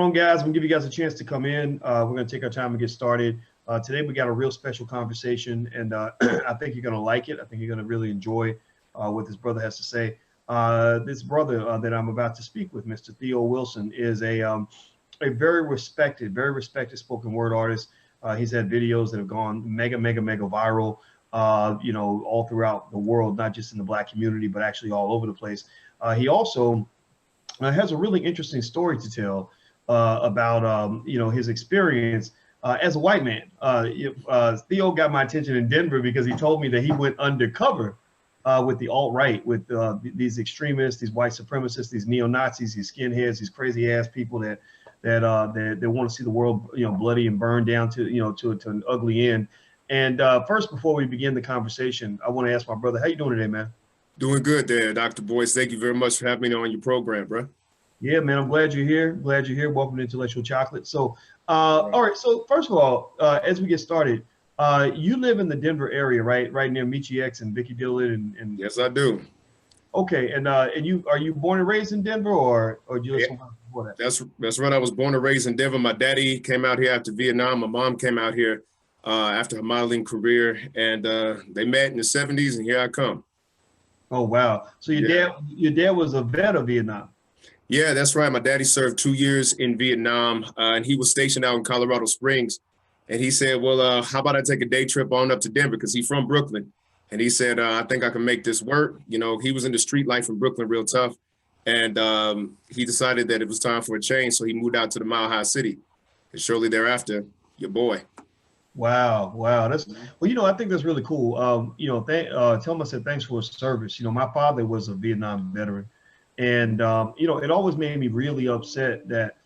on, guys? I'm gonna give you guys a chance to come in. We're gonna take our time and get started. Today we got a real special conversation, and I think you're gonna like it. I think you're gonna really enjoy what this brother has to say. This brother that I'm about to speak with, Mr. Theo Wilson, is a very respected spoken word artist. He's had videos that have gone mega viral, all throughout the world, not just in the Black community, but actually all over the place. He also has a really interesting story to tell about his experience as a white man. Theo got my attention in Denver because he told me that he went undercover with the alt-right, with these extremists, these white supremacists, these neo-Nazis, these skinheads, these crazy ass people that want to see the world bloody and burned down to an ugly end. And first, before we begin the conversation, I want to ask my brother, how you doing today, man? Doing good there, Dr. Boyce. Thank you very much for having me on your program, bro. Yeah, man, I'm glad you're here. Welcome to Intellectual Chocolate. So, all right. So first of all, as we get started, you live in the Denver area, right? Right near Michi X and Vicky Dillard and Yes, I do. Okay, and are you born and raised in Denver, or you live somewhere before that? That's right. I was born and raised in Denver. My daddy came out here after Vietnam. My mom came out here after her modeling career, and they met in the 70s, and here I come. Oh, wow. So your dad was a vet of Vietnam. Yeah, that's right. My daddy served 2 years in Vietnam, and he was stationed out in Colorado Springs. And he said, well, how about I take a day trip on up to Denver, because he's from Brooklyn. And he said, I think I can make this work. He was in the street life in Brooklyn real tough. And he decided that it was time for a change. So he moved out to the Mile High City. And shortly thereafter, your boy. Wow. That's well, I think that's really cool. Thelma said thanks for his service. My father was a Vietnam veteran, and it always made me really upset that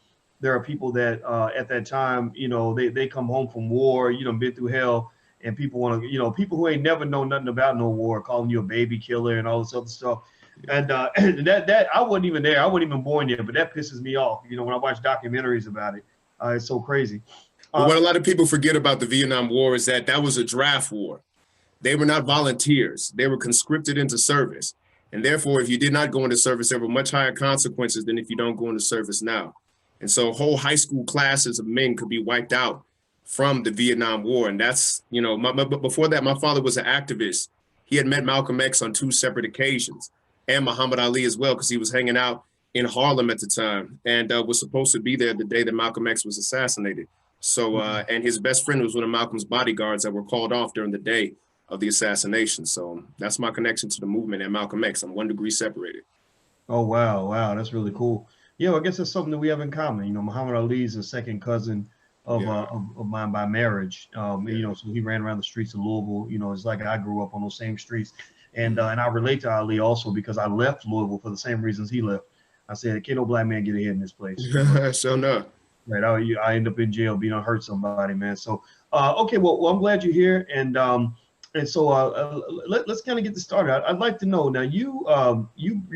there are people that at that time, they come home from war, been through hell, and people want to, people who ain't never known nothing about no war, calling you a baby killer and all this other stuff. And that I wasn't even there. I wasn't even born yet, but that pisses me off. When I watch documentaries about it, it's so crazy. But what a lot of people forget about the Vietnam War is that was a draft war. They were not volunteers. They were conscripted into service. And therefore, if you did not go into service, there were much higher consequences than if you don't go into service now. And so whole high school classes of men could be wiped out from the Vietnam War. And that's, but before that, my father was an activist. He had met Malcolm X on 2 separate occasions, and Muhammad Ali as well, because he was hanging out in Harlem at the time and was supposed to be there the day that Malcolm X was assassinated. So, and his best friend was one of Malcolm's bodyguards that were called off during the day of the assassination. So that's my connection to the movement and Malcolm X. I'm 1 degree separated. Oh, wow. That's really cool. Yeah, I guess that's something that we have in common. Muhammad Ali is a second cousin of mine by marriage. So he ran around the streets of Louisville. It's like I grew up on those same streets. And I relate to Ali also because I left Louisville for the same reasons he left. I said, can't no Black man get ahead in this place. So no. Right, I end up in jail being hurt somebody, man. So, okay, well, I'm glad you're here, and so let's kind of get this started. I'd like to know now. You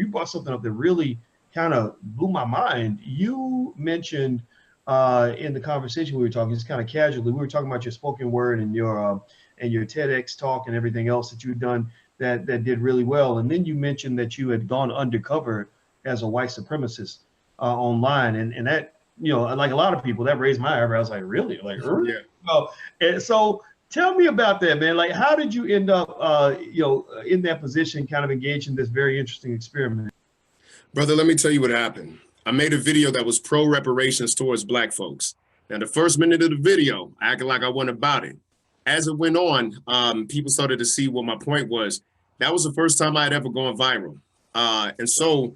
brought something up that really kind of blew my mind. You mentioned in the conversation we were talking, just kind of casually, we were talking about your spoken word and your TEDx talk and everything else that you've done that did really well, and then you mentioned that you had gone undercover as a white supremacist online, and that. Like a lot of people, that raised my eyebrows. Like, really? Like, yeah. And so tell me about that, man. Like, how did you end up, in that position, kind of engaged in this very interesting experiment? Brother, let me tell you what happened. I made a video that was pro reparations towards Black folks. Now, the first minute of the video, I acted like I wasn't about it. As it went on, people started to see what my point was. That was the first time I had ever gone viral. And so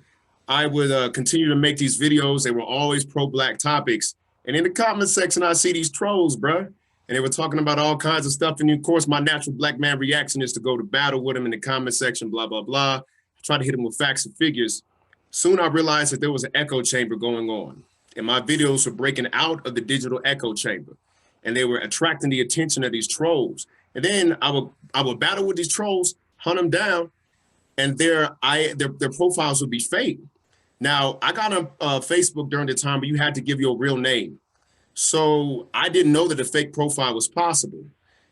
I would continue to make these videos. They were always pro-Black topics. And in the comment section, I see these trolls, bro. And they were talking about all kinds of stuff. And of course, my natural Black man reaction is to go to battle with them in the comment section, blah, blah, blah. I try to hit them with facts and figures. Soon I realized that there was an echo chamber going on. And my videos were breaking out of the digital echo chamber. And they were attracting the attention of these trolls. And then I would battle with these trolls, hunt them down, and their profiles would be fake. Now, I got on Facebook during the time where you had to give your real name. So I didn't know that a fake profile was possible.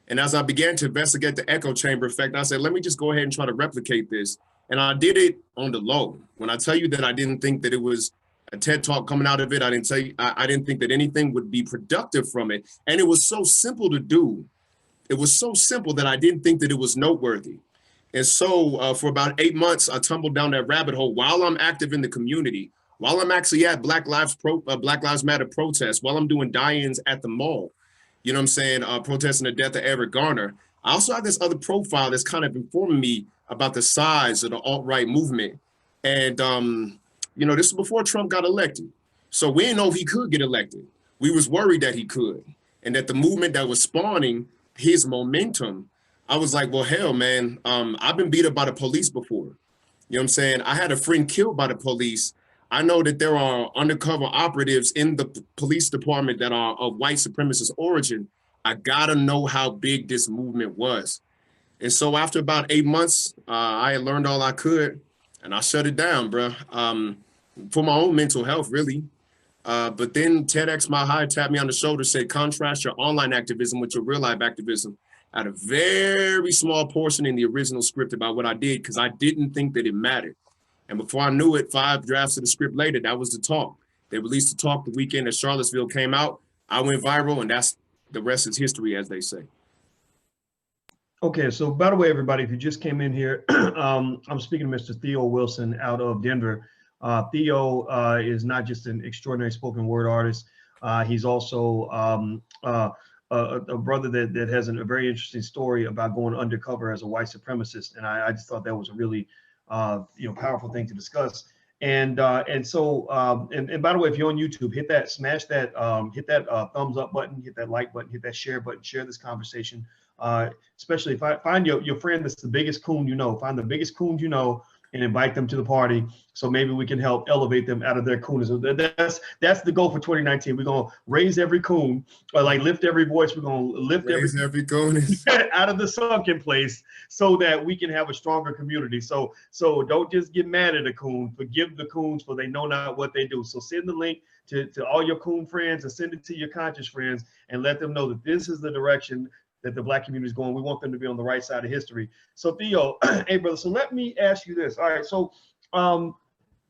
And as I began to investigate the echo chamber effect, I said, let me just go ahead and try to replicate this. And I did it on the low. When I tell you that I didn't think that it was a TED talk coming out of it. I didn't think that anything would be productive from it. And it was so simple to do. It was so simple that I didn't think that it was noteworthy. And so for about 8 months, I tumbled down that rabbit hole while I'm active in the community, while I'm actually at Black Lives Matter protests, while I'm doing die-ins at the mall, you know what I'm saying, protesting the death of Eric Garner. I also have this other profile that's kind of informing me about the size of the alt-right movement. And, you know, this is before Trump got elected. So we didn't know if he could get elected. We was worried that he could, and that the movement that was spawning his momentum, I was like, well, hell, man, I've been beat up by the police before. You know what I'm saying? I had a friend killed by the police. I know that there are undercover operatives in the police department that are of white supremacist origin. I gotta know how big this movement was. And so after about 8 months, I had learned all I could, and I shut it down, bro, for my own mental health, really. But then TEDx My High tapped me on the shoulder, said, contrast your online activism with your real life activism. I had a very small portion in the original script about what I did because I didn't think that it mattered. And before I knew it, 5 drafts of the script later, that was the talk. They released the talk the weekend that Charlottesville came out. I went viral, and that's the rest is history, as they say. Okay, so by the way, everybody, if you just came in here, I'm speaking to Mr. Theo Wilson out of Denver. Theo is not just an extraordinary spoken word artist. He's also a brother that has a very interesting story about going undercover as a white supremacist, and I just thought that was a really powerful thing to discuss. And so by the way, if you're on YouTube, hit that, smash that, hit that thumbs up button, hit that like button, hit that share button, share this conversation. Especially if I find your friend that's the biggest coon you know, find the biggest coon you know and invite them to the party, so maybe we can help elevate them out of their coonism. That's the goal for 2019. We're gonna raise every coon, or like lift every voice. We're gonna lift every coon out of the sunken place, so that we can have a stronger community. So don't just get mad at a coon. Forgive the coons, for they know not what they do. So send the link to all your coon friends, and send it to your conscious friends, and let them know that this is the direction that the Black community is going. We want them to be on the right side of history. So Theo, hey brother, so let me ask you this. All right, so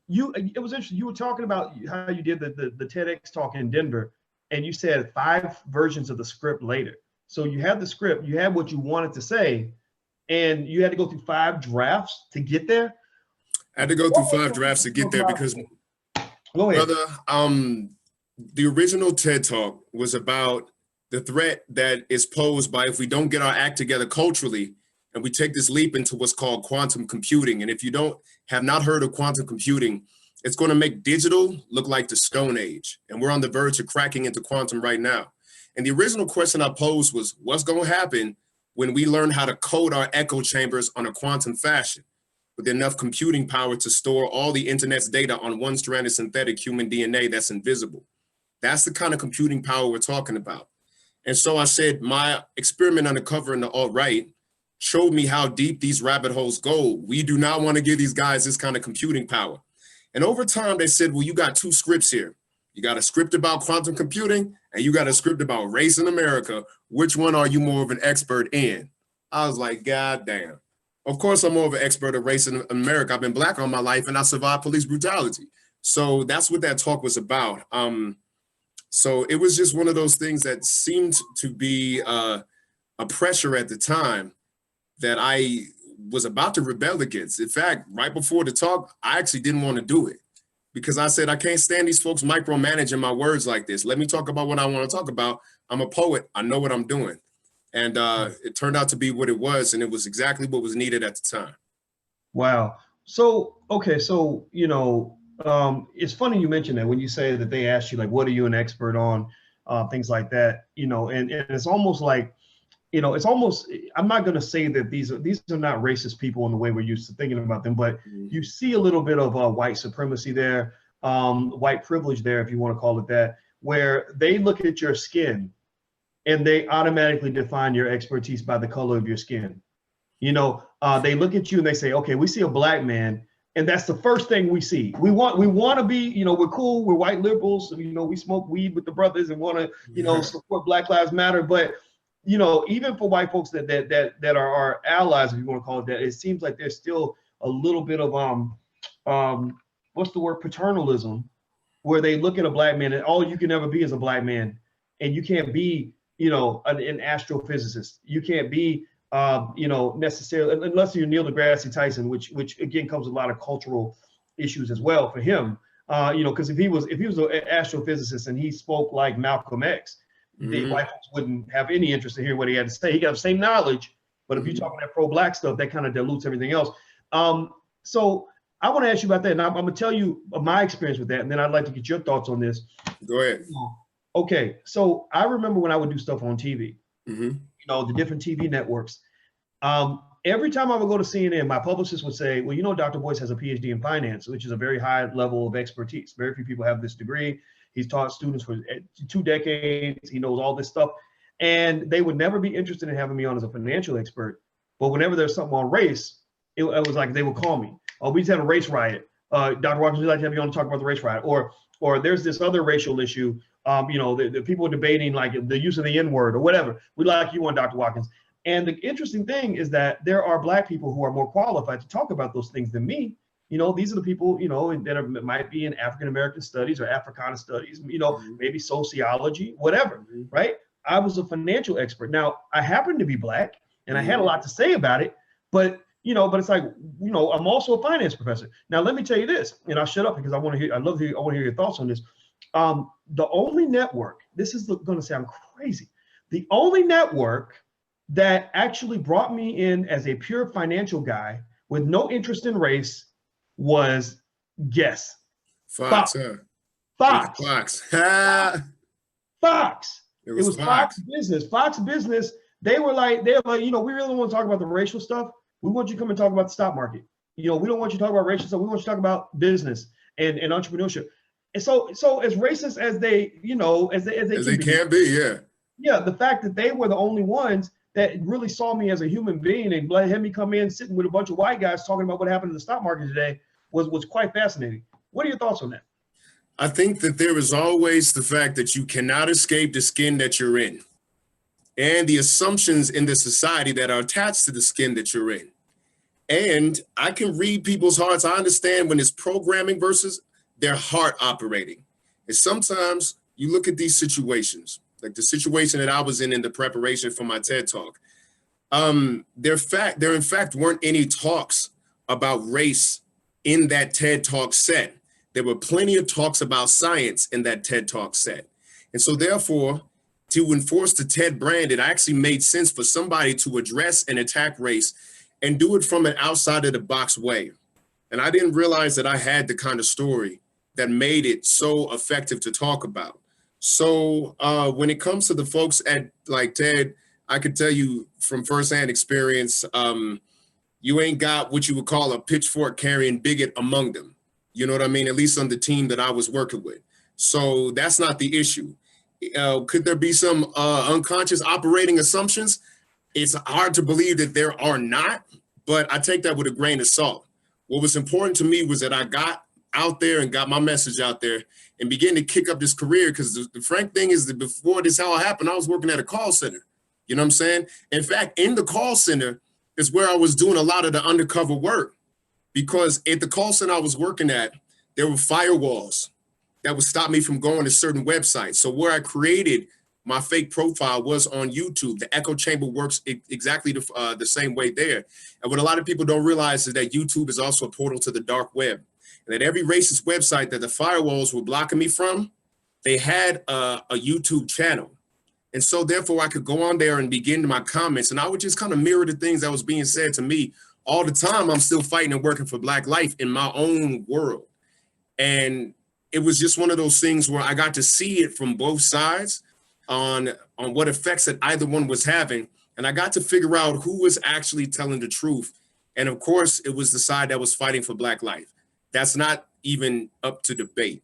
it was interesting. You were talking about how you did the TEDx talk in Denver, and you said 5 versions of the script later. So you had the script, you had what you wanted to say, and you had to go through 5 drafts to get there. I had to go through 5 drafts to get there because, brother, the original TED talk was about the threat that is posed by if we don't get our act together culturally and we take this leap into what's called quantum computing. And if you have not heard of quantum computing, it's going to make digital look like the Stone Age. And we're on the verge of cracking into quantum right now. And the original question I posed was, what's going to happen when we learn how to code our echo chambers on a quantum fashion with enough computing power to store all the internet's data on one stranded synthetic human DNA that's invisible? That's the kind of computing power we're talking about. And so I said, my experiment uncovering the alt-right showed me how deep these rabbit holes go. We do not want to give these guys this kind of computing power. And over time, they said, well, you got 2 scripts here. You got a script about quantum computing, and you got a script about race in America. Which one are you more of an expert in? I was like, God damn. Of course, I'm more of an expert of race in America. I've been Black all my life, and I survived police brutality. So that's what that talk was about. So it was just one of those things that seemed to be a pressure at the time that I was about to rebel against. In fact, right before the talk, I actually didn't want to do it because I said, I can't stand these folks micromanaging my words like this. Let me talk about what I want to talk about. I'm a poet. I know what I'm doing. And it turned out to be what it was. And it was exactly what was needed at the time. Wow. So, okay. So, it's funny you mentioned that when you say that they asked you, like, what are you an expert on, things like that, and it's almost like, I'm not going to say that these are not racist people in the way we're used to thinking about them, but you see a little bit of white supremacy there, white privilege there, if you want to call it that, where they look at your skin and they automatically define your expertise by the color of your skin. They look at you and they say, okay, we see a Black man, and that's the first thing we see. We want to be, we're cool, we're white liberals, we smoke weed with the brothers and want to, support Black Lives Matter. But, even for white folks that are our allies, if you want to call it that, it seems like there's still a little bit of, what's the word, paternalism where they look at a black man and all you can ever be is a black man, and you can't be, you know, an astrophysicist. You can't be, you know, necessarily, unless you're Neil deGrasse Tyson, which again comes with a lot of cultural issues as well for him. You know, because if he was an astrophysicist and he spoke like Malcolm X, the white folks wouldn't have any interest in hearing what he had to say. He got the same knowledge, but if you're talking that pro-black stuff, that kind of dilutes everything else. So I want to ask you about that, and I'm going to tell you my experience with that, and then I'd like to get your thoughts on this. Go ahead. Okay, so I remember when I would do stuff on TV, you know, the different TV networks. Every time I would go to CNN, my publicist would say, well, you know, Dr. Boyce has a PhD in finance, which is a very high level of expertise. Very few people have this degree. He's taught students for 2 decades. He knows all this stuff. And they would never be interested in having me on as a financial expert. But whenever there's something on race, it was like they would call me. Oh, we just had a race riot. Dr. Watkins, we'd like to have you on to talk about the race riot. Or there's this other racial issue. You know, the people debating like the use of the N-word or whatever. We'd like you on, Dr. Watkins. And the interesting thing is that there are black people who are more qualified to talk about those things than me. You know, these are the people, you know, that might be in African-American studies or Africana studies, you know, maybe sociology, whatever, right? I was a financial expert. Now, I happen to be black and I had a lot to say about it, but, you know, but it's like, you know, I'm also a finance professor. Now, let me tell you this, and I'll shut up because I want to hear your thoughts on this. The only network, this is going to sound crazy, the only network that actually brought me in as a pure financial guy with no interest in race was Fox. Fox. Fox. It was Fox Business. Fox Business. They're like, you know, we really don't want to talk about the racial stuff. We want you to come and talk about the stock market. You know, we don't want you to talk about racial stuff. We want you to talk about business and entrepreneurship. And so as racist as they, you know, as they can be, yeah. Yeah, the fact that they were the only ones that really saw me as a human being and had me come in sitting with a bunch of white guys talking about what happened in the stock market today was quite fascinating. What are your thoughts on that? I think that there is always the fact that you cannot escape the skin that you're in and the assumptions in the society that are attached to the skin that you're in. And I can read people's hearts. I understand when it's programming versus their heart operating. And sometimes you look at these situations, like the situation that I was in the preparation for my TED Talk. There in fact weren't any talks about race in that TED Talk set. There were plenty of talks about science in that TED Talk set. And so therefore, to enforce the TED brand, it actually made sense for somebody to address and attack race and do it from an outside of the box way. And I didn't realize that I had the kind of story that made it so effective to talk about. So when it comes to the folks at like TED, I could tell you from firsthand experience, you ain't got what you would call a pitchfork carrying bigot among them. You know what I mean? At least on the team that I was working with. So that's not the issue. Could there be some unconscious operating assumptions? It's hard to believe that there are not, but I take that with a grain of salt. What was important to me was that I got out there and got my message out there and began to kick up this career, because the frank thing is that before this all happened, I was working at a call center. You know what I'm saying? In fact, in the call center is where I was doing a lot of the undercover work, because at the call center I was working at, there were firewalls that would stop me from going to certain websites. So where I created my fake profile was on YouTube. The echo chamber works exactly the same way there. And what a lot of people don't realize is that YouTube is also a portal to the dark web. And that every racist website that the firewalls were blocking me from, they had a YouTube channel. And so therefore I could go on there and begin my comments, and I would just kind of mirror the things that was being said to me all the time. I'm still fighting and working for Black life in my own world. And it was just one of those things where I got to see it from both sides on what effects that either one was having. And I got to figure out who was actually telling the truth. And of course, it was the side that was fighting for Black life. That's not even up to debate.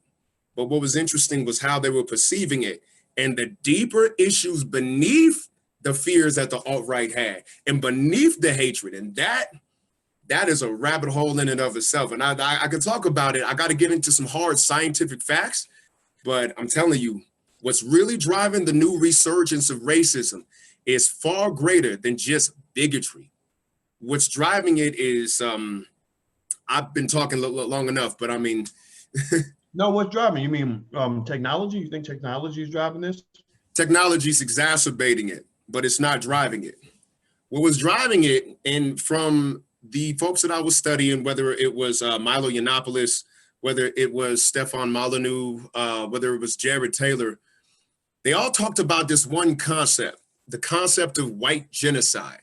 But what was interesting was how they were perceiving it and the deeper issues beneath the fears that the alt-right had and beneath the hatred. And that is a rabbit hole in and of itself. And I could talk about it. I got to get into some hard scientific facts, but I'm telling you, what's really driving the new resurgence of racism is far greater than just bigotry. What's driving it is, I've been talking long enough, but I mean, No, what's driving? You mean technology? You think technology is driving this? Technology's exacerbating it, but it's not driving it. What was driving it, and from the folks that I was studying, whether it was Milo Yiannopoulos, whether it was Stefan Molyneux, whether it was Jared Taylor, they all talked about this one concept, the concept of white genocide.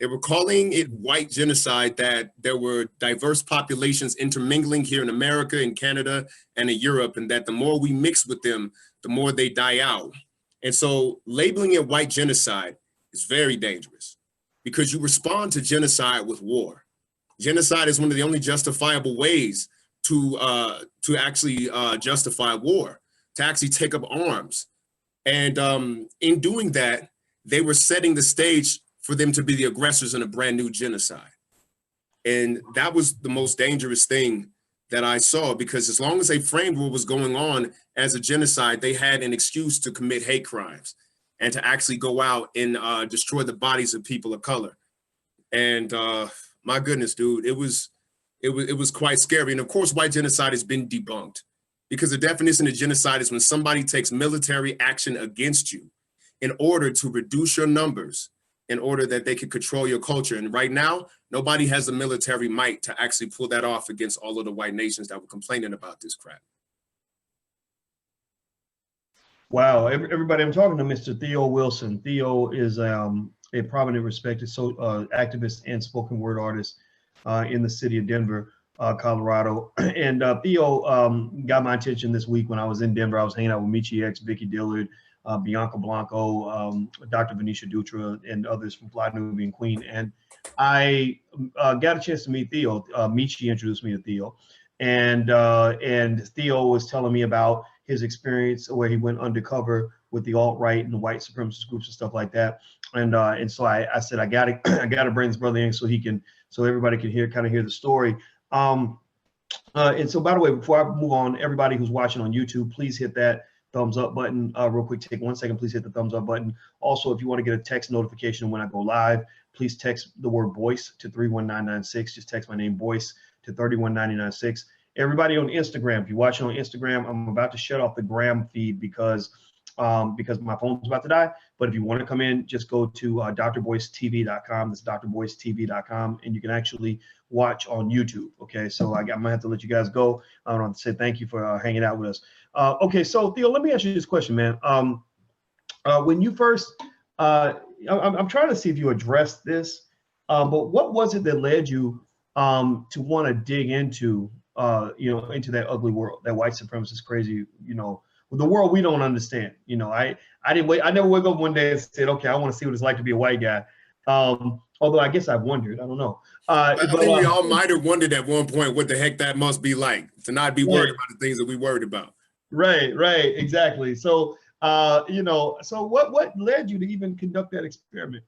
They were calling it white genocide, that there were diverse populations intermingling here in America, in Canada, and in Europe, and that the more we mix with them, the more they die out. And so labeling it white genocide is very dangerous because you respond to genocide with war. Genocide is one of the only justifiable ways to actually justify war, to actually take up arms. And in doing that, they were setting the stage for them to be the aggressors in a brand new genocide. And that was the most dangerous thing that I saw, because as long as they framed what was going on as a genocide, they had an excuse to commit hate crimes and to actually go out and destroy the bodies of people of color. And my goodness, dude, it was quite scary. And of course, white genocide has been debunked, because the definition of genocide is when somebody takes military action against you in order to reduce your numbers, in order that they could control your culture. And right now, nobody has the military might to actually pull that off against all of the white nations that were complaining about this crap. Wow, everybody, I'm talking to Mr. Theo Wilson. Theo is a prominent, respected activist and spoken word artist in the city of Denver, Colorado. And Theo got my attention this week when I was in Denver. I was hanging out with Michi X, Vicky Dillard, Bianca Blanco, Dr. Venetia Dutra, and others from Fly Nubian Queen. And I got a chance to meet Theo. Michi introduced me to Theo. And Theo was telling me about his experience where he went undercover with the alt-right and the white supremacist groups and stuff like that. And so I said, I gotta bring this brother in so everybody can hear the story. And so, by the way, before I move on, everybody who's watching on YouTube, please hit that thumbs up button real quick. Take 1 second, please hit the thumbs up button. Also, if you want to get a text notification when I go live, please text the word Boyce to 31996. Just text my name, Boyce, to 31996. Everybody on Instagram, if you're watching on Instagram, I'm about to shut off the Gram feed because my phone's about to die. But if you want to come in, just go to drboycetv.com. That's drboycetv.com, and you can actually watch on YouTube. Okay, so I'm gonna have to let you guys go. I want to say thank you for hanging out with us. Okay, so Theo, let me ask you this question, man. When you first, I'm trying to see if you addressed this, but what was it that led you to want to dig into, into that ugly world, that white supremacist crazy, the world we don't understand. I never wake up one day and said, okay, I want to see what it's like to be a white guy. Although I guess I've wondered, I don't know. I think we all might have wondered at one point what the heck that must be like, to not be worried about the things that we worried about. Right, exactly. So, so what led you to even conduct that experiment?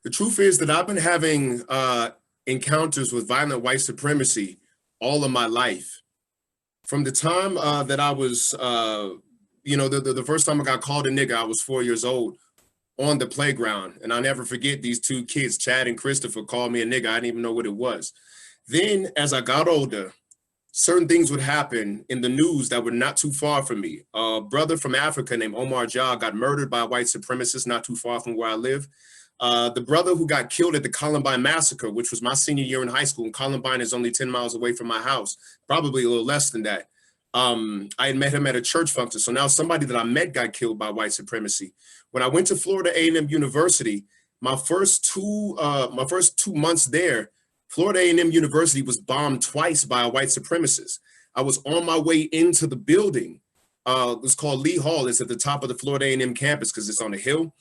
The truth is that I've been having encounters with violent white supremacy all of my life. From the time that I was, the first time I got called a nigga, I was 4 years old on the playground. And I'll never forget these two kids, Chad and Christopher, called me a nigga. I didn't even know what it was. Then as I got older, certain things would happen in the news that were not too far from me. A brother from Africa named Omar Jah got murdered by a white supremacist not too far from where I live. The brother who got killed at the Columbine massacre, which was my senior year in high school, and Columbine is only 10 miles away from my house, probably a little less than that. I had met him at a church function. So now somebody that I met got killed by white supremacy. When I went to Florida A&M University, my first 2 months there, Florida A&M University was bombed twice by a white supremacist. I was on my way into the building. It's called Lee Hall. It's at the top of the Florida A&M campus because it's on a hill.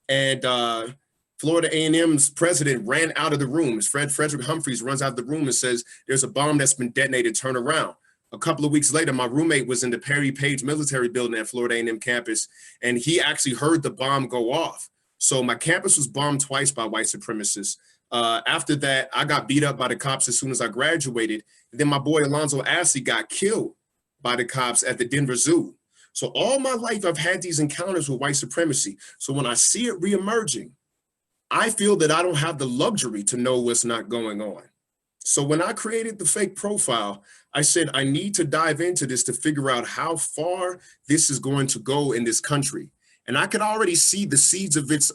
And Florida A&M's president ran out of the room. Frederick Humphreys runs out of the room and says, there's a bomb that's been detonated, turn around. A couple of weeks later, my roommate was in the Perry Page Military Building at Florida A&M campus, and he actually heard the bomb go off. So my campus was bombed twice by white supremacists. After that, I got beat up by the cops as soon as I graduated. And then my boy Alonzo Assey got killed by the cops at the Denver Zoo. So all my life, I've had these encounters with white supremacy. So when I see it reemerging, I feel that I don't have the luxury to know what's not going on. So when I created the fake profile, I said, I need to dive into this to figure out how far this is going to go in this country. And I could already see the seeds of its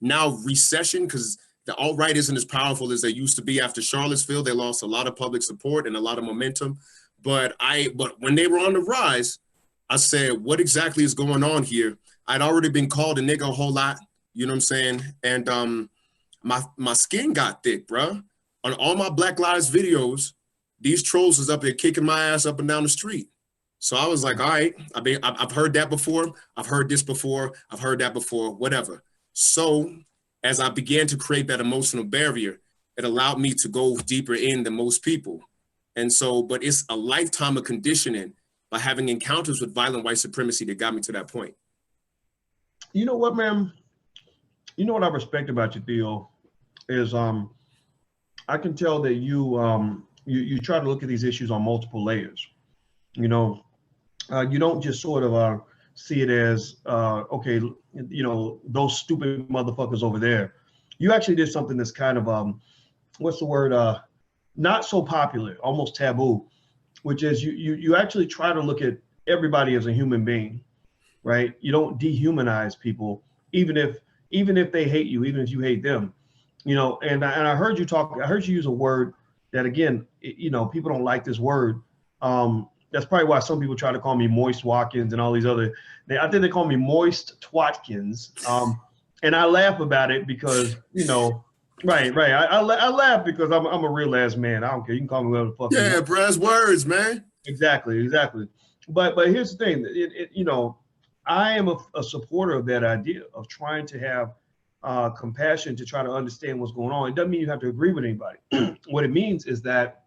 now recession, because the alt-right isn't as powerful as they used to be after Charlottesville. They lost a lot of public support and a lot of momentum. But when they were on the rise, I said, what exactly is going on here? I'd already been called a nigga a whole lot, you know what I'm saying? And my skin got thick, bro. On all my Black Lives videos, these trolls was up there kicking my ass up and down the street. So I was like, all right, I've heard that before. I've heard this before. I've heard that before, whatever. So as I began to create that emotional barrier, it allowed me to go deeper in than most people. And so, but it's a lifetime of conditioning by having encounters with violent white supremacy that got me to that point. You know what, man? You know what I respect about you, Theo, is I can tell that you try to look at these issues on multiple layers. You know, you don't just sort of see it as okay, you know, those stupid motherfuckers over there. You actually did something that's kind of what's the word? Not so popular, almost taboo, which is you actually try to look at everybody as a human being, right? You don't dehumanize people, even if they hate you, even if you hate them. You know, and I heard you talk. I heard you use a word that, again, you know, people don't like this word. That's probably why some people try to call me Boyce Watkins and all these other. I think they call me Moist Twatkins, and I laugh about it because, you know, right. I laugh because I'm a real ass man. I don't care. You can call me whatever the fuck. Yeah, bro, it's words, man. Exactly. But here's the thing. You know, I am a supporter of that idea of trying to have compassion to try to understand what's going on. It doesn't mean you have to agree with anybody. What it means is that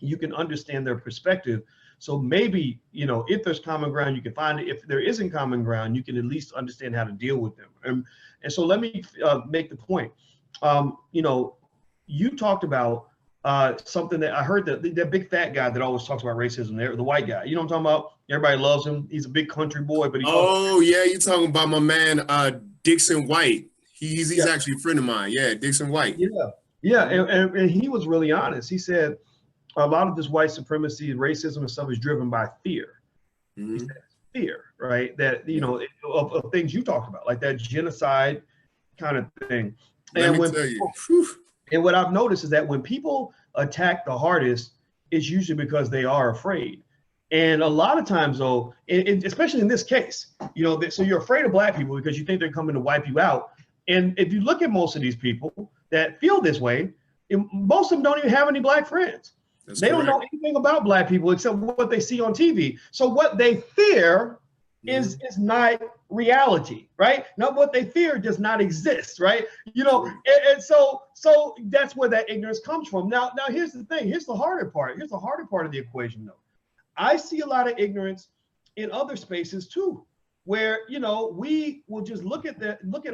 you can understand their perspective. So maybe, you know, if there's common ground, you can find it. If there isn't common ground, you can at least understand how to deal with them. And so let me make the point. You know, you talked about something that I heard, that big fat guy that always talks about racism there, the white guy. You know what I'm talking about? Everybody loves him. He's a big country boy, but yeah, you're talking about my man Dixon White. He's actually a friend of mine. Yeah, Dixon White. Yeah, and he was really honest. He said a lot of this white supremacy, racism, and stuff is driven by fear. Mm-hmm. He said fear, right? That, you know, of things you talked about, like that genocide kind of thing. Let me tell you. And what I've noticed is that when people attack the hardest, it's usually because they are afraid. And a lot of times, though, especially in this case, you know, so you're afraid of Black people because you think they're coming to wipe you out. And if you look at most of these people that feel this way, most of them don't even have any Black friends. They don't know anything about Black people except what they see on TV. So what they fear is not reality, right? Now, what they fear does not exist, right? You know, and so that's where that ignorance comes from. Now, here's the thing. Here's the harder part. Here's the harder part of the equation, though. I see a lot of ignorance in other spaces too, where, you know, we will just look at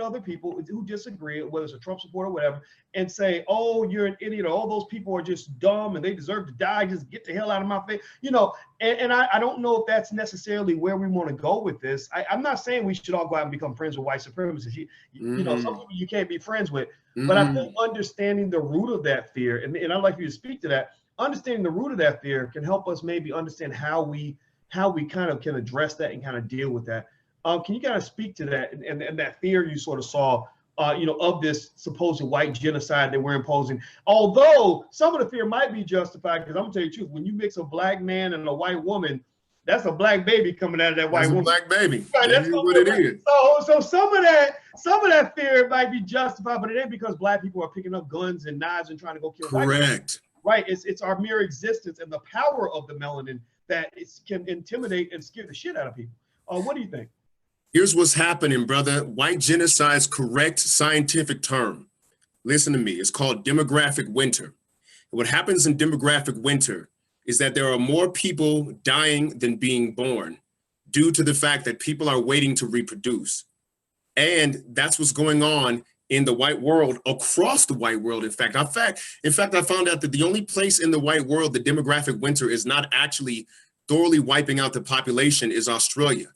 other people who disagree, whether it's a Trump supporter or whatever, and say, oh, you're an idiot, or all those people are just dumb and they deserve to die, just get the hell out of my face, you know. And I don't know if that's necessarily where we want to go with this. I'm not saying we should all go out and become friends with white supremacists. You know, some people you can't be friends with, but I think understanding the root of that fear, and I'd like you to speak to that, understanding the root of that fear can help us maybe understand how we kind of can address that and kind of deal with that. Can you kind of speak to that and that fear you sort of saw, you know, of this supposed white genocide that we're imposing? Although some of the fear might be justified, because I'm gonna tell you the truth, when you mix a Black man and a white woman, that's a Black baby coming out of that white woman. Black baby. Right, that's what it is. So some of that fear might be justified, but it ain't because Black people are picking up guns and knives and trying to go kill white people. Correct. Right. It's our mere existence and the power of the melanin that can intimidate and scare the shit out of people. What do you think? Here's what's happening, brother. White genocide's correct scientific term. Listen to me. It's called demographic winter. What happens in demographic winter is that there are more people dying than being born due to the fact that people are waiting to reproduce. And that's what's going on in the white world, across the white world. In fact, I found out that the only place in the white world the demographic winter is not actually thoroughly wiping out the population is Australia.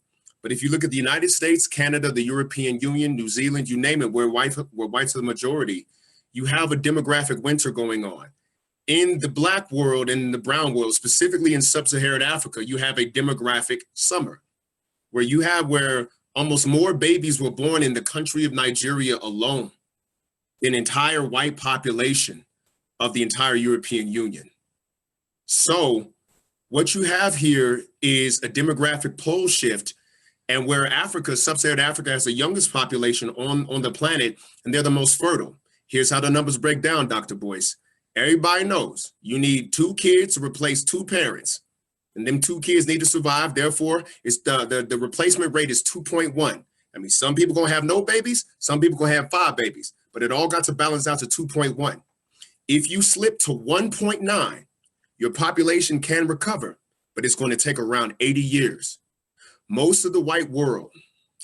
But if you look at the United States, Canada, the European Union, New Zealand, you name it, where whites are the majority, you have a demographic winter going on. In the Black world and in the brown world, specifically in sub-Saharan Africa, you have a demographic summer where almost more babies were born in the country of Nigeria alone than entire white population of the entire European Union. So what you have here is a demographic pole shift, and where Africa, sub-Saharan Africa, has the youngest population on the planet, and they're the most fertile. Here's how the numbers break down, Dr. Boyce. Everybody knows you need 2 kids to replace 2 parents, and them 2 kids need to survive. Therefore, it's the replacement rate is 2.1. I mean, some people gonna have no babies, some people gonna have 5 babies, but it all got to balance out to 2.1. If you slip to 1.9, your population can recover, but it's going to take around 80 years. Most of the white world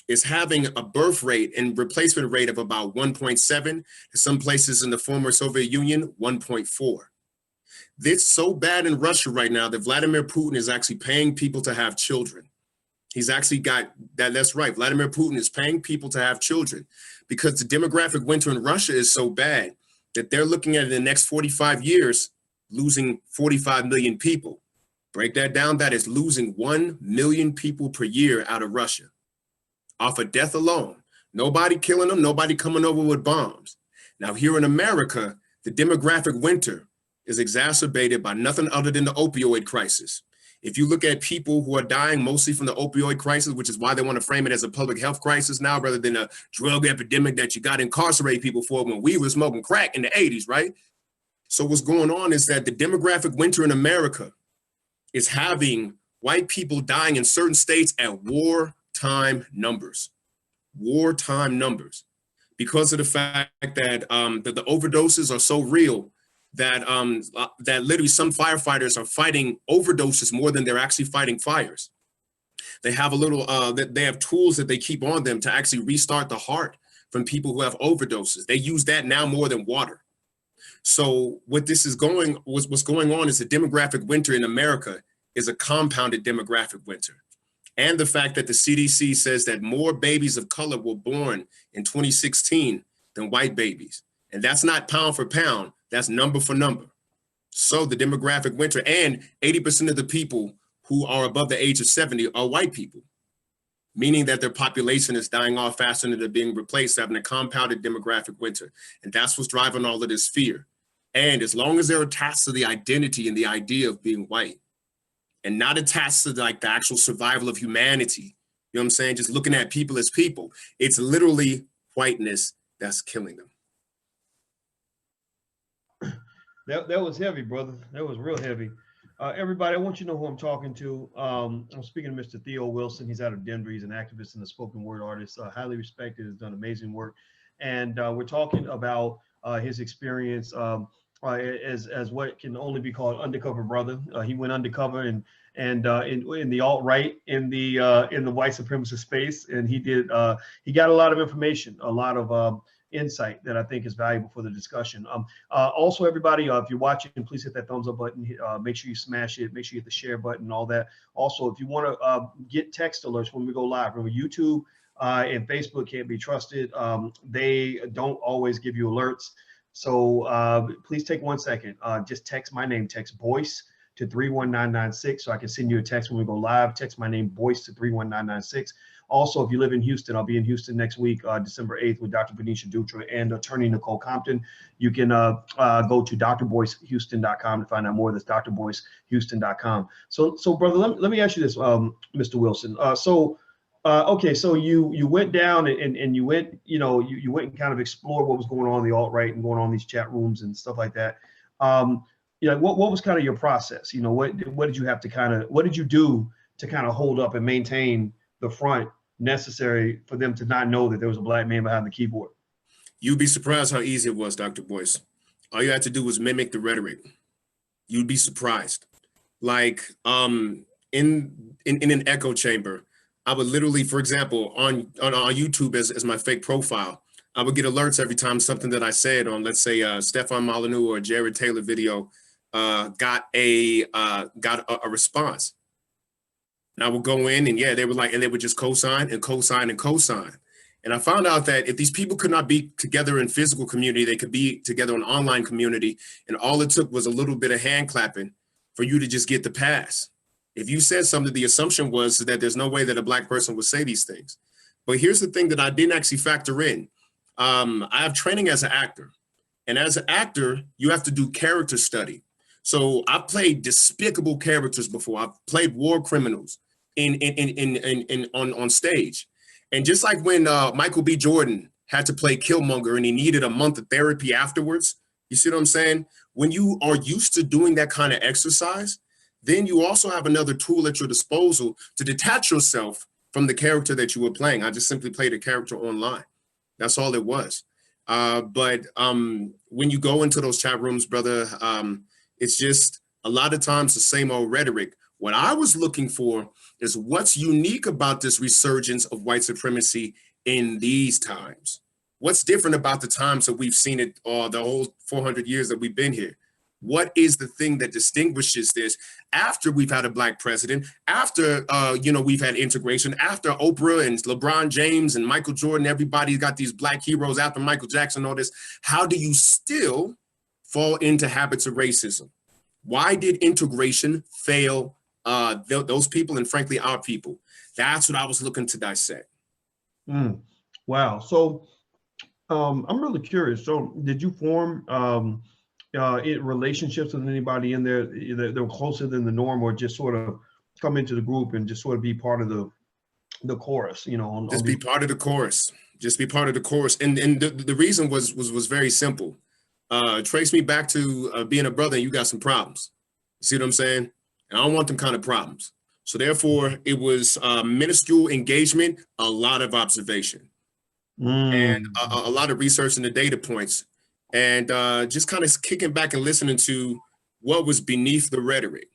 is having a birth rate and replacement rate of about 1.7, some places in the former Soviet Union, 1.4. It's so bad in Russia right now that Vladimir Putin is actually paying people to have children. He's actually got that. That's right. Vladimir Putin is paying people to have children because the demographic winter in Russia is so bad that they're looking at in the next 45 years, losing 45 million people. Break that down. That is losing 1 million people per year out of Russia off of death alone. Nobody killing them, nobody coming over with bombs. Now here in America, the demographic winter is exacerbated by nothing other than the opioid crisis. If you look at people who are dying mostly from the opioid crisis, which is why they want to frame it as a public health crisis now rather than a drug epidemic that you got to incarcerate people for when we were smoking crack in the 80s, right? So what's going on is that the demographic winter in America is having white people dying in certain states at wartime numbers, because of the fact that, that the overdoses are so real that that literally some firefighters are fighting overdoses more than they're actually fighting fires. They have a little, they have tools that they keep on them to actually restart the heart from people who have overdoses. They use that now more than water. So what's going on is the demographic winter in America is a compounded demographic winter. And the fact that the CDC says that more babies of color were born in 2016 than white babies. And that's not pound for pound, that's number for number. So the demographic winter, and 80% of the people who are above the age of 70 are white people, meaning that their population is dying off faster than they're being replaced, having a compounded demographic winter. And that's what's driving all of this fear. And as long as they're attached to the identity and the idea of being white, and not attached to like the actual survival of humanity, you know what I'm saying? Just looking at people as people, it's literally whiteness that's killing them. That was heavy, brother. That was real heavy. Everybody, I want you to know who I'm talking to. I'm speaking to Mr. Theo Wilson. He's out of Denver. He's an activist and a spoken word artist, highly respected, has done amazing work. And we're talking about his experience as what can only be called undercover brother. He went undercover and in the alt-right, in the white supremacist space, and he got a lot of information, a lot of insight that I think is valuable for the discussion. Also, everybody, if you're watching, please hit that thumbs up button. Make sure you smash it. Make sure you hit the share button, all that. Also, if you want to get text alerts when we go live, remember YouTube and Facebook can't be trusted. They don't always give you alerts. So please take 1 second. Just text my name, text Boyce to 31996 so I can send you a text when we go live. Text my name, Boyce, to 31996. Also, if you live in Houston, I'll be in Houston next week, December 8th, with Dr. Venetia Dutra and attorney Nicole Compton. You can go to drboycehouston.com to find out more. That's drboycehouston.com. So brother, let me ask you this, Mr. Wilson. Okay, so you went down and you went, you went and kind of explored what was going on in the alt-right and going on in these chat rooms and stuff like that. What was kind of your process? What did you have to what did you do to kind of hold up and maintain the front necessary for them to not know that there was a black man behind the keyboard? You'd be surprised how easy it was, Dr. Boyce. All you had to do was mimic the rhetoric. You'd be surprised. Like in an echo chamber, I would literally, for example, on YouTube as my fake profile, I would get alerts every time something that I said on, let's say, Stefan Molyneux or Jared Taylor video got a response. And I would go in and yeah, they were like, and they would just co-sign and co-sign and co-sign. And I found out that if these people could not be together in physical community, they could be together in online community. And all it took was a little bit of hand clapping for you to just get the pass. If you said something, the assumption was that there's no way that a Black person would say these things. But here's the thing that I didn't actually factor in. I have training as an actor. And as an actor, you have to do character study. So I've played despicable characters before. I've played war criminals on stage. And just like when Michael B. Jordan had to play Killmonger and he needed a month of therapy afterwards, you see what I'm saying? When you are used to doing that kind of exercise, then you also have another tool at your disposal to detach yourself from the character that you were playing. I just simply played a character online. That's all it was. But when you go into those chat rooms, brother, it's just a lot of times the same old rhetoric. What I was looking for is what's unique about this resurgence of white supremacy in these times. What's different about the times that we've seen it the whole 400 years that we've been here? What is the thing that distinguishes this after we've had a Black president, after we've had integration, after Oprah and LeBron James and Michael Jordan, everybody got these Black heroes after Michael Jackson, all this. How do you still fall into habits of racism? Why did integration fail those people and frankly our people? That's what I was looking to dissect. Wow. So I'm really curious. So did you form relationships with anybody in there that were closer than the norm, or just sort of come into the group and just sort of be part of the chorus, Just be part of the chorus. Just be part of the chorus. And the reason was very simple. Trace me back to being a brother and you got some problems. You see what I'm saying? And I don't want them kind of problems. So therefore, it was minuscule engagement, a lot of observation, and a lot of research into data points, and just kind of kicking back and listening to what was beneath the rhetoric.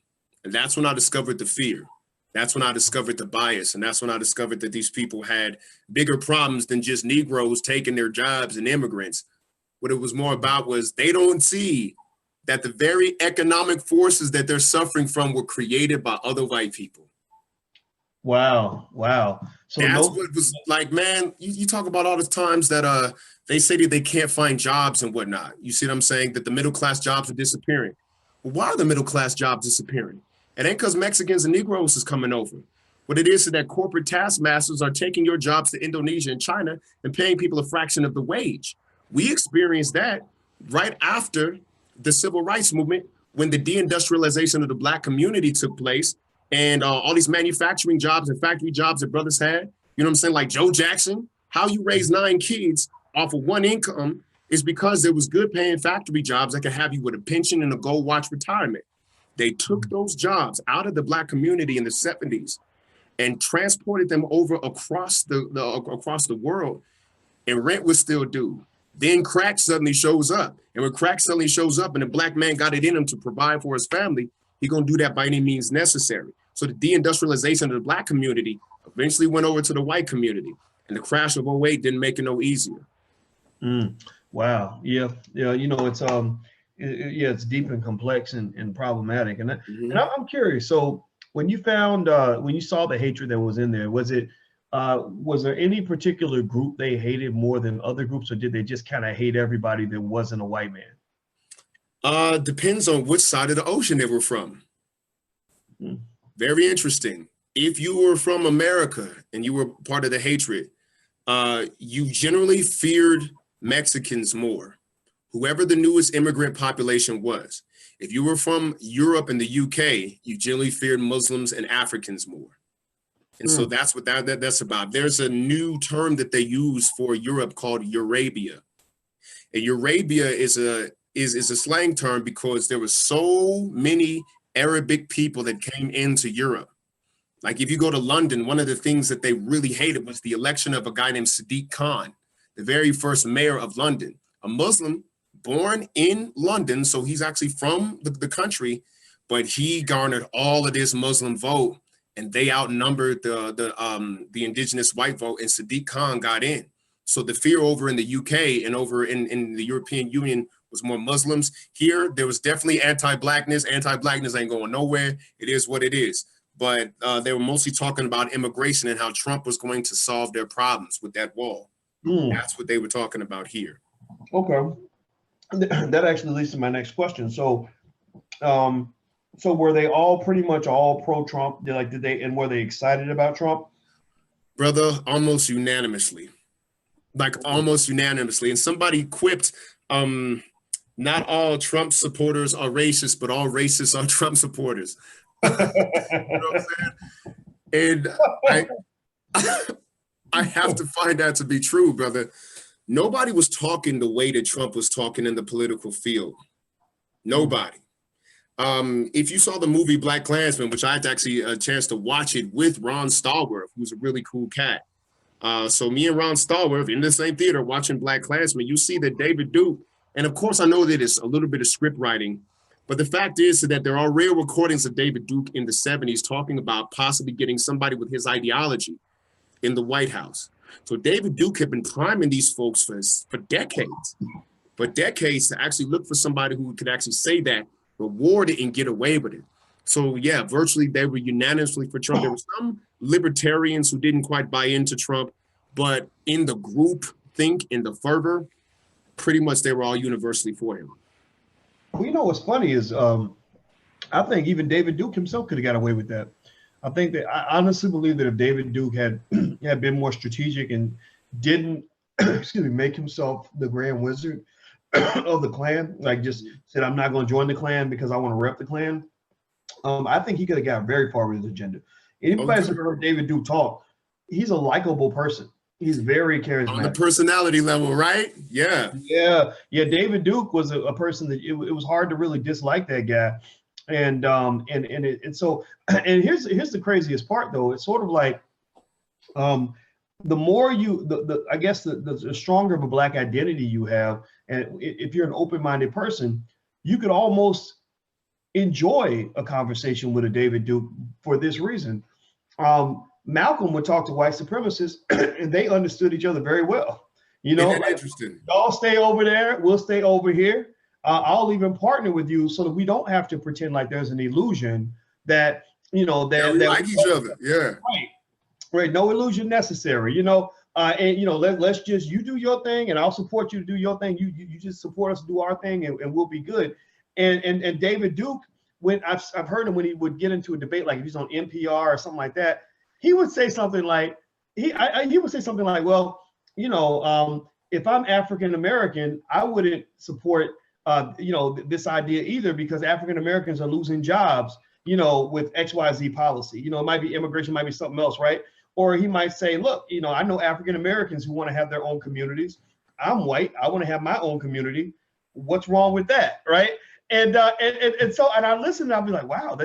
And that's when I discovered the fear. That's when I discovered the bias. And that's when I discovered that these people had bigger problems than just Negroes taking their jobs and immigrants. What it was more about was they don't see that the very economic forces that they're suffering from were created by other white people. Wow. So that's what it was like, man. You talk about all the times that they say that they can't find jobs and whatnot. You see what I'm saying? That the middle class jobs are disappearing. Well, why are the middle class jobs disappearing? It ain't because Mexicans and Negroes is coming over. What it is that corporate taskmasters are taking your jobs to Indonesia and China and paying people a fraction of the wage. We experienced that right after the civil rights movement, when the deindustrialization of the Black community took place, and all these manufacturing jobs and factory jobs that brothers had, you know what I'm saying? Like Joe Jackson, how you raise 9 kids off of one income is because there was good paying factory jobs that could have you with a pension and a gold watch retirement. They took those jobs out of the Black community in the 70s and transported them over across the world, and rent was still due. Then crack suddenly shows up. And when crack suddenly shows up and a Black man got it in him to provide for his family, he's going to do that by any means necessary. So the deindustrialization of the Black community eventually went over to the white community. And the crash of 08 didn't make it no easier. Wow. Yeah. It's deep and complex and problematic. And I'm curious. So when you found, when you saw the hatred that was in there, was there any particular group they hated more than other groups, or did they just kind of hate everybody that wasn't a white man? Depends on which side of the ocean they were from. Very interesting. If you were from America and you were part of the hatred, you generally feared Mexicans more, whoever the newest immigrant population was. If you were from Europe and the UK, you generally feared Muslims and Africans more. And so that's what that's about. There's a new term that they use for Europe called Eurabia. And Eurabia is a slang term because there were so many Arabic people that came into Europe. Like if you go to London, one of the things that they really hated was the election of a guy named Sadiq Khan, the very first mayor of London, a Muslim born in London. So he's actually from the country, but he garnered all of this Muslim vote, and they outnumbered the indigenous white vote, and Sadiq Khan got in. So the fear over in the UK and over in the European Union was more Muslims. Here, there was definitely anti-Blackness. Anti-Blackness ain't going nowhere. It is what it is. But they were mostly talking about immigration and how Trump was going to solve their problems with that wall. That's what they were talking about here. Okay. That actually leads to my next question. So, so were they all pretty much all pro-Trump? And were they excited about Trump? Brother, almost unanimously. Like almost unanimously. And somebody quipped, not all Trump supporters are racist, but all racists are Trump supporters. You know what I'm saying? And I have to find that to be true, brother. Nobody was talking the way that Trump was talking in the political field. Nobody. If you saw the movie Black Klansman, which I had actually a chance to watch it with Ron Stallworth, who's a really cool cat. So me and Ron Stallworth in the same theater watching Black Klansman, you see that David Duke, and of course I know that it's a little bit of script writing, but the fact is that there are rare recordings of David Duke in the 70s talking about possibly getting somebody with his ideology in the White House. So David Duke had been priming these folks for decades to actually look for somebody who could actually say that, reward it, and get away with it. So yeah, virtually they were unanimously for Trump. There were some libertarians who didn't quite buy into Trump, but in the group think, in the fervor, pretty much they were all universally for him. Well, you know what's funny is I think even David Duke himself could have got away with that. I honestly believe that if David Duke had been more strategic and didn't make himself the grand wizard of the Klan, like just said, I'm not going to join the Klan because I want to rep the Klan, I think he could have got very far with his agenda. Anybody who's ever heard David Duke talk, he's a likable person. He's very charismatic. On the personality level, right? Yeah. Yeah. David Duke was a person that it was hard to really dislike that guy. And here's the craziest part though. It's sort of like the more I guess the stronger of a Black identity you have, and if you're an open-minded person, you could almost enjoy a conversation with a David Duke for this reason. Malcolm would talk to white supremacists and they understood each other very well. You know, like, interesting. Y'all stay over there, we'll stay over here. I'll even partner with you so that we don't have to pretend like there's an illusion that, you know, that we like each other. Yeah. Right. No illusion necessary, you know. And you know, let's just, you do your thing and I'll support you to do your thing. You just support us to do our thing and we'll be good. And David Duke, when I've heard him when he would get into a debate, like if he's on NPR or something like that, he would say something like, well, you know, if I'm African American, I wouldn't support you know, this idea either, because African Americans are losing jobs, you know, with XYZ policy. You know, it might be immigration, might be something else, right? Or he might say, look, you know, I know African Americans who want to have their own communities. I'm white, I want to have my own community. What's wrong with that, right? And so I listen and I'll be like, wow,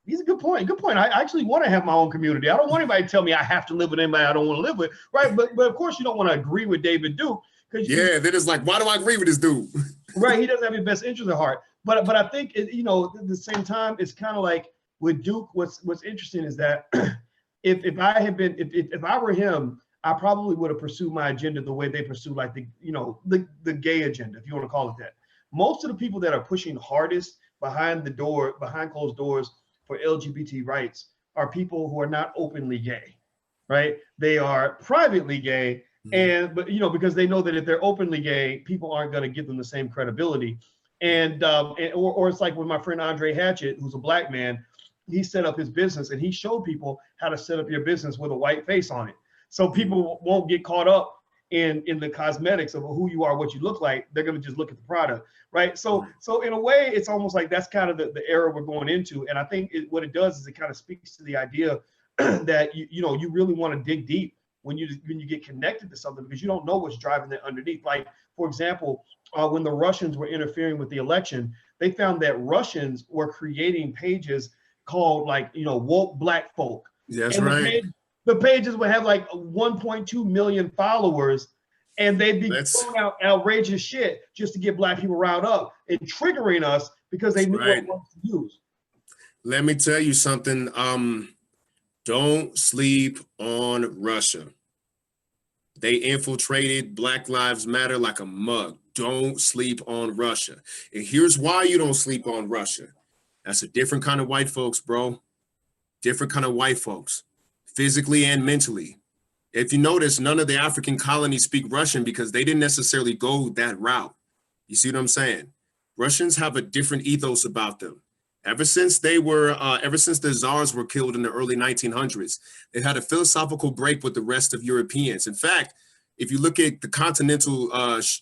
he's a good point. Good point. I actually want to have my own community. I don't want anybody to tell me I have to live with anybody I don't want to live with, right? But of course you don't want to agree with David Duke. Then it's like, why do I agree with this dude? Right, he doesn't have your best interest at heart. But I think, you know, at the same time, it's kind of like with Duke. What's interesting is that if I were him, I probably would have pursued my agenda the way they pursue, like the gay agenda, if you want to call it that. Most of the people that are pushing hardest behind closed doors for LGBT rights are people who are not openly gay, right? They are privately gay. But you know, because they know that if they're openly gay, people aren't going to give them the same credibility. Or it's like with my friend Andre Hatchett, who's a Black man, he set up his business and he showed people how to set up your business with a white face on it. So people won't get caught up in the cosmetics of who you are, what you look like. They're going to just look at the product, right? So in a way, it's almost like that's kind of the era we're going into. And I think what it does is it kind of speaks to the idea that you really want to dig deep when you get connected to something, because you don't know what's driving it underneath. Like, for example, when the Russians were interfering with the election, they found that Russians were creating pages called, like, you know, woke Black folk. That's right. The pages would have like 1.2 million followers, and they'd be throwing out outrageous shit just to get Black people riled up and triggering us because they knew what to use. Let me tell you something. Don't sleep on Russia. They infiltrated Black Lives Matter like a mug. Don't sleep on Russia. And here's why you don't sleep on Russia. That's a different kind of white folks, bro. Different kind of white folks, physically and mentally. If you notice, none of the African colonies speak Russian because they didn't necessarily go that route. You see what I'm saying? Russians have a different ethos about them. Ever since the Tsars were killed in the early 1900s, they had a philosophical break with the rest of Europeans. In fact, if you look at the continental,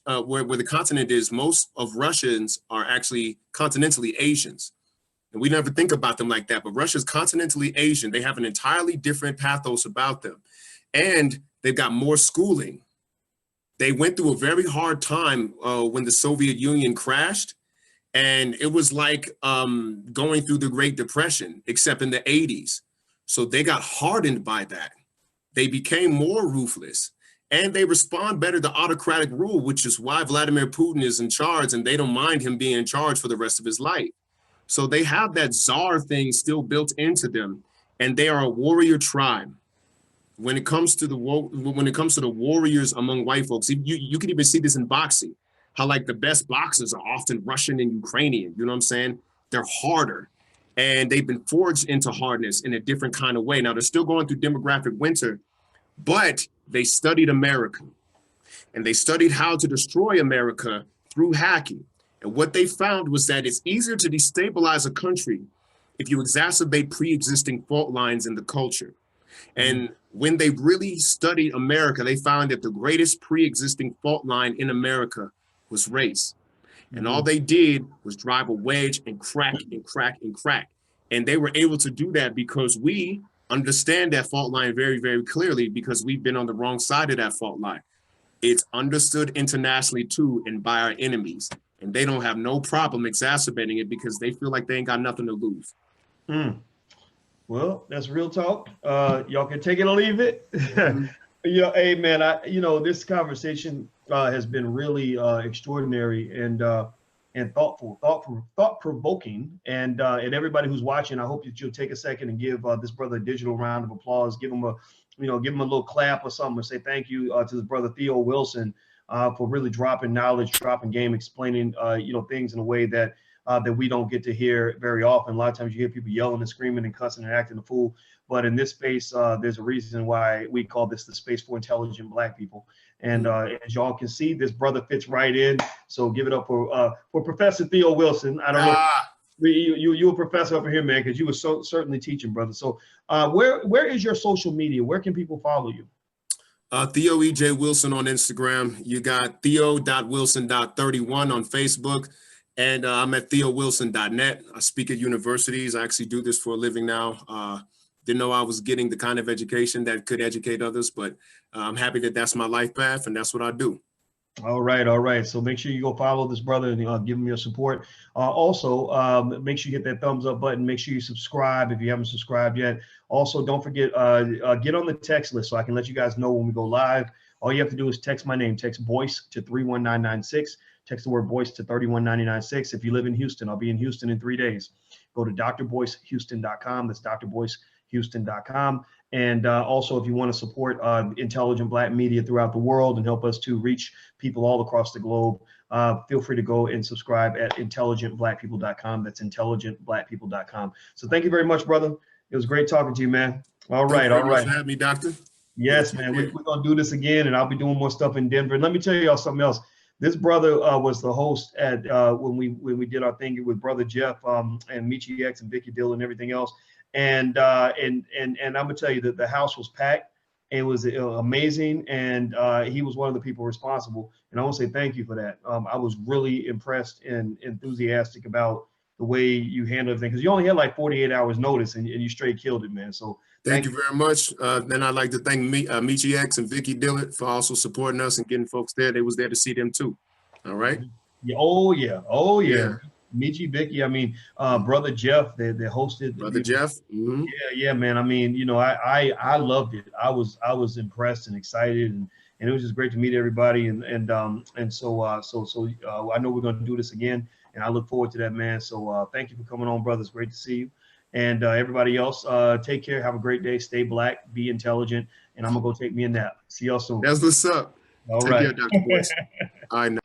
where the continent is, most of Russians are actually continentally Asians. And we never think about them like that, but Russia's continentally Asian. They have an entirely different pathos about them. And they've got more schooling. They went through a very hard time when the Soviet Union crashed. And it was like going through the Great Depression, except in the 80s. So they got hardened by that. They became more ruthless. And they respond better to autocratic rule, which is why Vladimir Putin is in charge, and they don't mind him being in charge for the rest of his life. So they have that czar thing still built into them, and they are a warrior tribe. When it comes to the warriors among white folks, you can even see this in boxing, how like the best boxers are often Russian and Ukrainian. You know what I'm saying? They're harder, and they've been forged into hardness in a different kind of way. Now they're still going through demographic winter, but they studied America, and they studied how to destroy America through hacking. And what they found was that it's easier to destabilize a country if you exacerbate pre-existing fault lines in the culture. And when they really studied America, they found that the greatest pre-existing fault line in America was race. And all they did was drive a wedge and crack and crack and crack. And they were able to do that because we understand that fault line very, very clearly, because we've been on the wrong side of that fault line. It's understood internationally too, and by our enemies. And they don't have no problem exacerbating it because they feel like they ain't got nothing to lose. Well, that's real talk. Y'all can take it or leave it. Hey man, this conversation has been really extraordinary and thoughtful, thought-provoking. And everybody who's watching, I hope that you'll take a second and give this brother a digital round of applause. Give him a little clap or something, and say thank you to his brother Theo Wilson for really dropping knowledge, dropping game, explaining things in a way that we don't get to hear very often. A lot of times you hear people yelling and screaming and cussing and acting a fool. But in this space, there's a reason why we call this the space for intelligent Black people. And as y'all can see, this brother fits right in. So give it up for Professor Theo Wilson. I don't know. You a professor over here, man, because you were certainly teaching, brother. So where is your social media? Where can people follow you? Theo E.J. Wilson on Instagram. You got theo.wilson.31 on Facebook. And I'm at theowilson.net. I speak at universities. I actually do this for a living now. Didn't know I was getting the kind of education that could educate others, but I'm happy that that's my life path and that's what I do. All right. So make sure you go follow this brother and give him your support. Also, make sure you hit that thumbs up button. Make sure you subscribe if you haven't subscribed yet. Also, don't forget, get on the text list so I can let you guys know when we go live. All you have to do is text my name, text Boyce to 31996. Text the word Boyce to 31996. If you live in Houston, I'll be in Houston in 3 days. Go to drboycehouston.com. That's drboycehouston.com. And also, if you want to support intelligent Black media throughout the world and help us to reach people all across the globe, feel free to go and subscribe at intelligentblackpeople.com. That's intelligentblackpeople.com. So thank you very much, brother. It was great talking to you, man. All right. Thank you for having me, doctor. Yes, man. We're going to do this again, and I'll be doing more stuff in Denver. And let me tell you all something else. This brother was the host at when we did our thing with Brother Jeff and Michi X and Vicky Dill and everything else. And I'm gonna tell you that the house was packed. It was amazing, and he was one of the people responsible. And I want to say thank you for that. I was really impressed and enthusiastic about the way you handled everything, because you only had like 48 hours notice, and you straight killed it, man. So thank you very much. Then I'd like to thank Michi X and Vicky Dillard for also supporting us and getting folks there. They was there to see them too. All right. Yeah. Oh yeah. Michi, Vicky. I mean, Brother Jeff. They hosted. Brother Jeff. Yeah, man. I mean, I loved it. I was impressed and excited, and it was just great to meet everybody. So I know we're gonna do this again, and I look forward to that, man. So thank you for coming on, brother. It's great to see you. And everybody else, take care. Have a great day. Stay Black. Be intelligent. And I'm gonna go take me a nap. See y'all soon. That's what's up. All take right. care, Dr. Boyce. All right. Now.